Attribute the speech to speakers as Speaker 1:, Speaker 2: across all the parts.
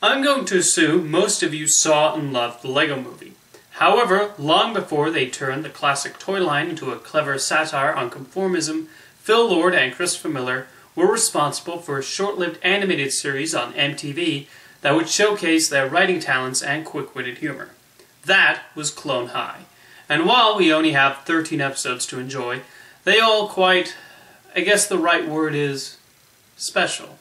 Speaker 1: I'm going to assume most of you saw and loved the Lego Movie. However, long before they turned the classic toy line into a clever satire on conformism, Phil Lord and Christopher Miller were responsible for a short-lived animated series on MTV that would showcase their writing talents and quick-witted humor. That was Clone High. And while we only have 13 episodes to enjoy, they all quite, I guess the right word is, special.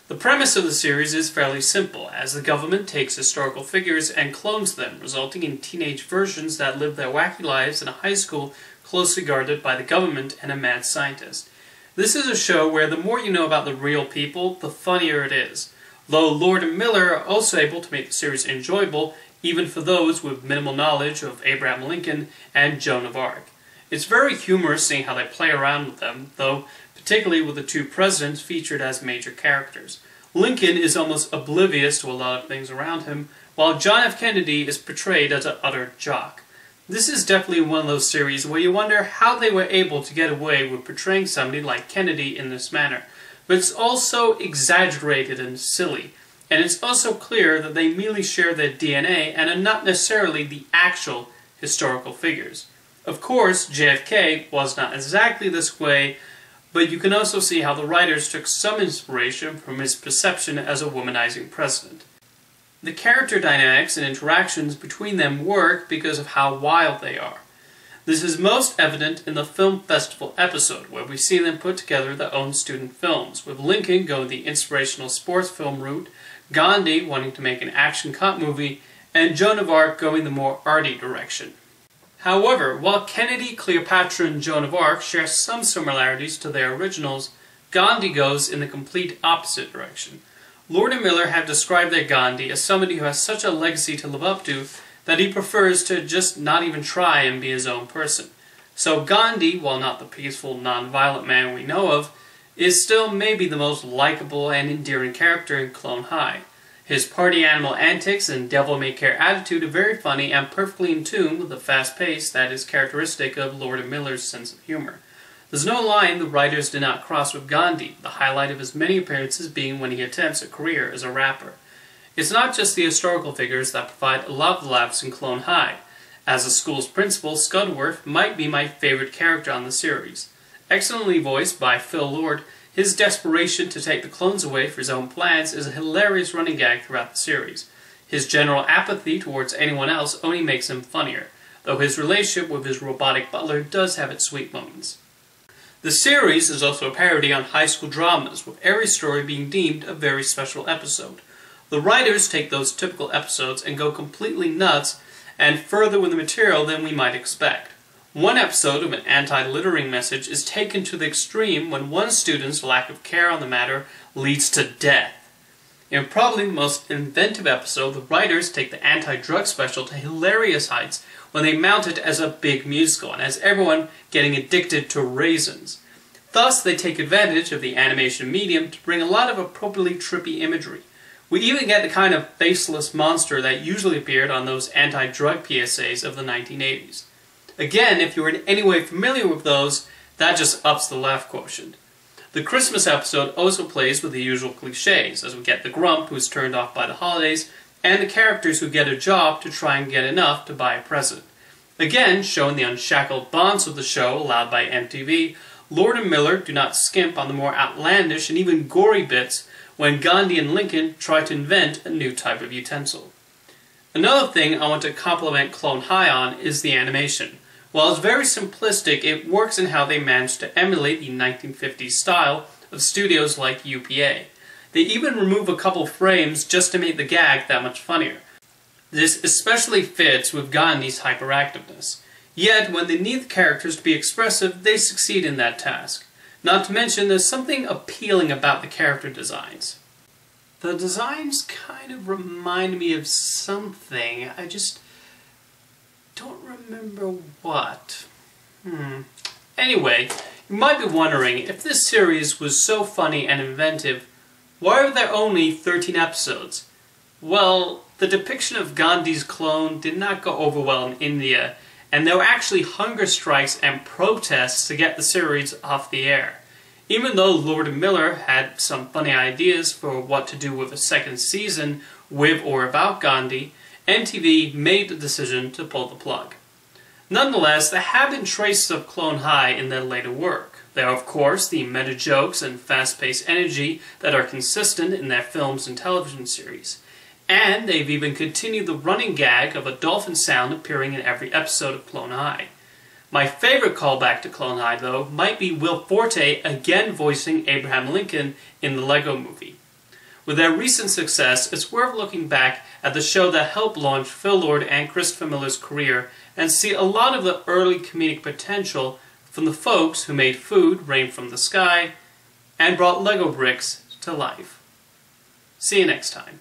Speaker 1: The premise of the series is fairly simple, as the government takes historical figures and clones them, resulting in teenage versions that live their wacky lives in a high school closely guarded by the government and a mad scientist. This is a show where the more you know about the real people, the funnier it is, though Lord and Miller are also able to make the series enjoyable even for those with minimal knowledge of Abraham Lincoln and Joan of Arc. It's very humorous seeing how they play around with them, though particularly with the two presidents featured as major characters. Lincoln is almost oblivious to a lot of things around him, while John F. Kennedy is portrayed as an utter jock. This is definitely one of those series where you wonder how they were able to get away with portraying somebody like Kennedy in this manner, but it's also exaggerated and silly, and it's also clear that they merely share their DNA and are not necessarily the actual historical figures. Of course, JFK was not exactly this way, but you can also see how the writers took some inspiration from his perception as a womanizing president. The character dynamics and interactions between them work because of how wild they are. This is most evident in the film festival episode, where we see them put together their own student films, with Lincoln going the inspirational sports film route, Gandhi wanting to make an action cop movie, and Joan of Arc going the more arty direction. However, while Kennedy, Cleopatra, and Joan of Arc share some similarities to their originals, Gandhi goes in the complete opposite direction. Lord and Miller have described their Gandhi as somebody who has such a legacy to live up to that he prefers to just not even try and be his own person. So Gandhi, while not the peaceful, non-violent man we know of, is still maybe the most likable and endearing character in Clone High. His party animal antics and devil-may-care attitude are very funny and perfectly in tune with the fast pace that is characteristic of Lord and Miller's sense of humor. There's no line the writers did not cross with Gandhi, the highlight of his many appearances being when he attempts a career as a rapper. It's not just the historical figures that provide a lot of laughs in Clone High. As the school's principal, Scudworth might be my favorite character on the series. Excellently voiced by Phil Lord, his desperation to take the clones away for his own plans is a hilarious running gag throughout the series. His general apathy towards anyone else only makes him funnier, though his relationship with his robotic butler does have its sweet moments. The series is also a parody on high school dramas, with every story being deemed a very special episode. The writers take those typical episodes and go completely nuts and further with the material than we might expect. One episode of an anti-littering message is taken to the extreme when one student's lack of care on the matter leads to death. In probably the most inventive episode, the writers take the anti-drug special to hilarious heights when they mount it as a big musical and has everyone getting addicted to raisins. Thus, they take advantage of the animation medium to bring a lot of appropriately trippy imagery. We even get the kind of faceless monster that usually appeared on those anti-drug PSAs of the 1980s. Again, if you're in any way familiar with those, that just ups the laugh quotient. The Christmas episode also plays with the usual cliches, as we get the grump who's turned off by the holidays, and the characters who get a job to try and get enough to buy a present. Again, showing the unshackled bonds of the show allowed by MTV, Lord and Miller do not skimp on the more outlandish and even gory bits when Gandhi and Lincoln try to invent a new type of utensil. Another thing I want to compliment Clone High on is the animation. While it's very simplistic, it works in how they managed to emulate the 1950s style of studios like UPA. They even remove a couple frames just to make the gag that much funnier. This especially fits with Gandhi's hyperactiveness. Yet, when they need the characters to be expressive, they succeed in that task. Not to mention, there's something appealing about the character designs. The designs kind of remind me of something, I just don't remember what. Anyway, you might be wondering, if this series was so funny and inventive, why are there only 13 episodes? Well, the depiction of Gandhi's clone did not go over well in India, and there were actually hunger strikes and protests to get the series off the air. Even though Lord and Miller had some funny ideas for what to do with a second season with or about Gandhi, MTV made the decision to pull the plug. Nonetheless, there have been traces of Clone High in their later work. There are, of course, the meta jokes and fast-paced energy that are consistent in their films and television series. And they've even continued the running gag of a dolphin sound appearing in every episode of Clone High. My favorite callback to Clone High, though, might be Will Forte again voicing Abraham Lincoln in the Lego Movie. With their recent success, it's worth looking back at the show that helped launch Phil Lord and Christopher Miller's career and see a lot of the early comedic potential from the folks who made food rain from the sky and brought Lego bricks to life. See you next time.